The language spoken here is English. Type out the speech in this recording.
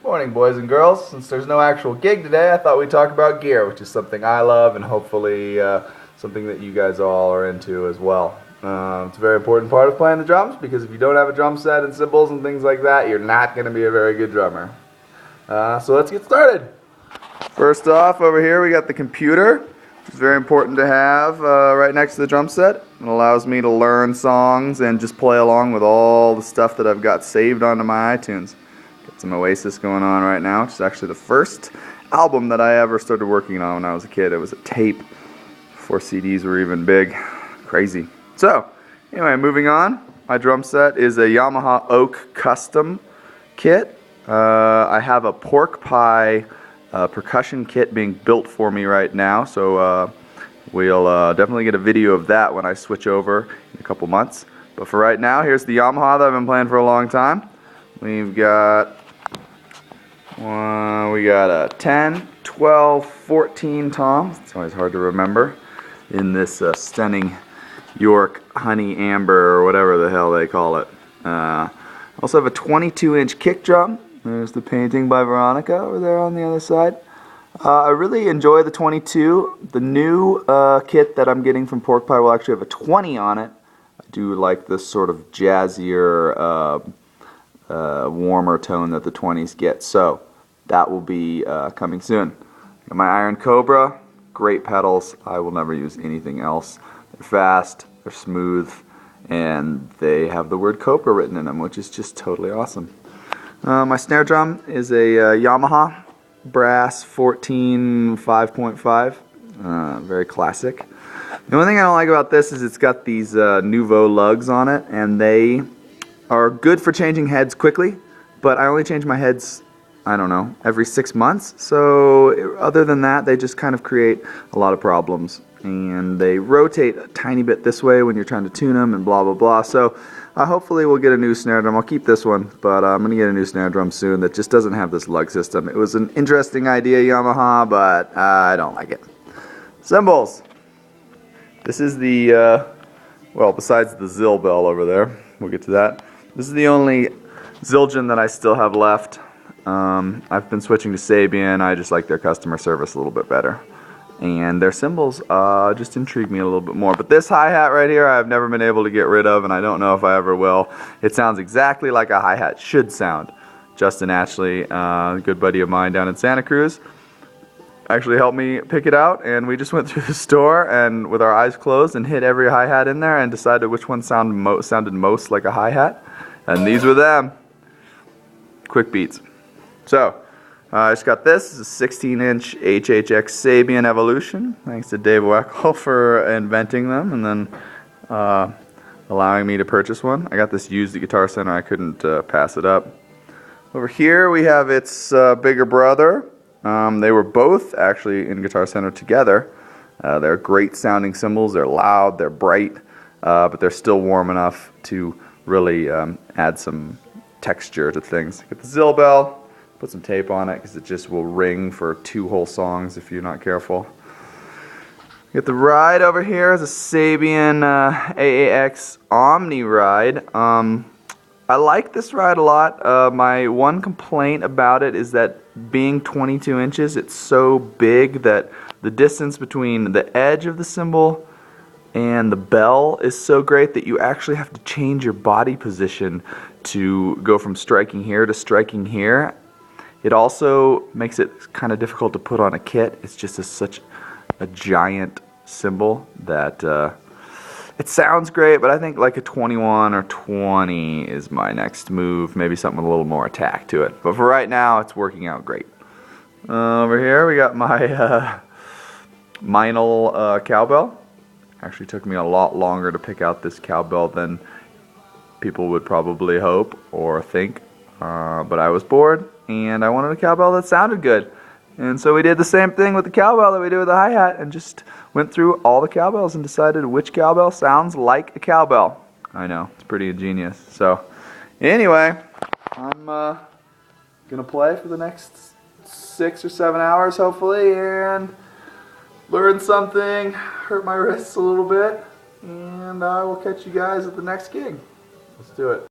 Morning, boys and girls. Since there's no actual gig today, I thought we'd talk about gear, which is something I love and hopefully something that you guys all are into as well. It's a very important part of playing the drums because if you don't have a drum set and cymbals and things like that, you're not going to be a very good drummer. So let's get started. First off, over here we got the computer. It's very important to have right next to the drum set. It allows me to learn songs and just play along with all the stuff that I've got saved onto my iTunes. Got some Oasis going on right now, which is actually the first album that I ever started working on when I was a kid. It was a tape before CDs were even big. Crazy. So, anyway, moving on. My drum set is a Yamaha Oak Custom kit. I have a pork pie percussion kit being built for me right now, so we'll definitely get a video of that when I switch over in a couple months. But for right now, here's the Yamaha that I've been playing for a long time. We've got a 10, 12, 14 tom. It's always hard to remember in this stunning York Honey Amber or whatever the hell they call it. Also have a 22-inch kick drum. There's the painting by Veronica over there on the other side. I really enjoy the 22. The new kit that I'm getting from Pork Pie will actually have a 20 on it. I do like this sort of jazzier, warmer tone that the 20s get. So that will be coming soon. Got my Iron Cobra. Great pedals. I will never use anything else. They're fast, they're smooth, and they have the word Cobra written in them, which is just totally awesome. My snare drum is a Yamaha Brass 14 5.5, very classic. The only thing I don't like about this is it's got these Nouveau lugs on it, and they are good for changing heads quickly, but I only change my heads, I don't know, every 6 months. So other than that, they just kind of create a lot of problems, and they rotate a tiny bit this way when you're trying to tune them and blah blah blah. So hopefully we'll get a new snare drum. I'll keep this one, but I'm gonna get a new snare drum soon that just doesn't have this lug system. It was an interesting idea, Yamaha, but I don't like it. Cymbals. This is the well, besides the Zill bell over there, we'll get to that. This is the only Zildjian that I still have left. I've been switching to Sabian. I just like their customer service a little bit better. And their cymbals just intrigue me a little bit more. But this hi-hat right here I've never been able to get rid of, and I don't know if I ever will. It sounds exactly like a hi-hat should sound. Justin Ashley, a good buddy of mine down in Santa Cruz, actually helped me pick it out, and we just went through the store and with our eyes closed and hit every hi-hat in there and decided which one sounded most like a hi-hat. And these were them. Quick beats. So, I just got this. This is a 16-inch HHX Sabian Evolution. Thanks to Dave Weckl for inventing them and then allowing me to purchase one. I got this used at Guitar Center. I couldn't pass it up. Over here we have its bigger brother. They were both actually in Guitar Center together. They're great sounding cymbals. They're loud, they're bright, but they're still warm enough to really add some texture to things. Got the Zill bell. Put some tape on it because it just will ring for 2 whole songs if you're not careful. Get the ride over here is a Sabian AAX Omni ride. I like this ride a lot. My one complaint about it is that being 22 inches, it's so big that the distance between the edge of the cymbal and the bell is so great that you actually have to change your body position to go from striking here to striking here. It also makes it kind of difficult to put on a kit. It's just such a giant cymbal that it sounds great, but I think like a 21 or 20 is my next move. Maybe something with a little more attack to it. But for right now, it's working out great. Over here, we got my Meinl cowbell. Actually took me a lot longer to pick out this cowbell than people would probably hope or think. But I was bored, and I wanted a cowbell that sounded good. And so we did the same thing with the cowbell that we did with the hi-hat and just went through all the cowbells and decided which cowbell sounds like a cowbell. I know, it's pretty ingenious. So, anyway, I'm going to play for the next 6 or 7 hours, hopefully, and learn something, hurt my wrists a little bit, and I will catch you guys at the next gig. Let's do it.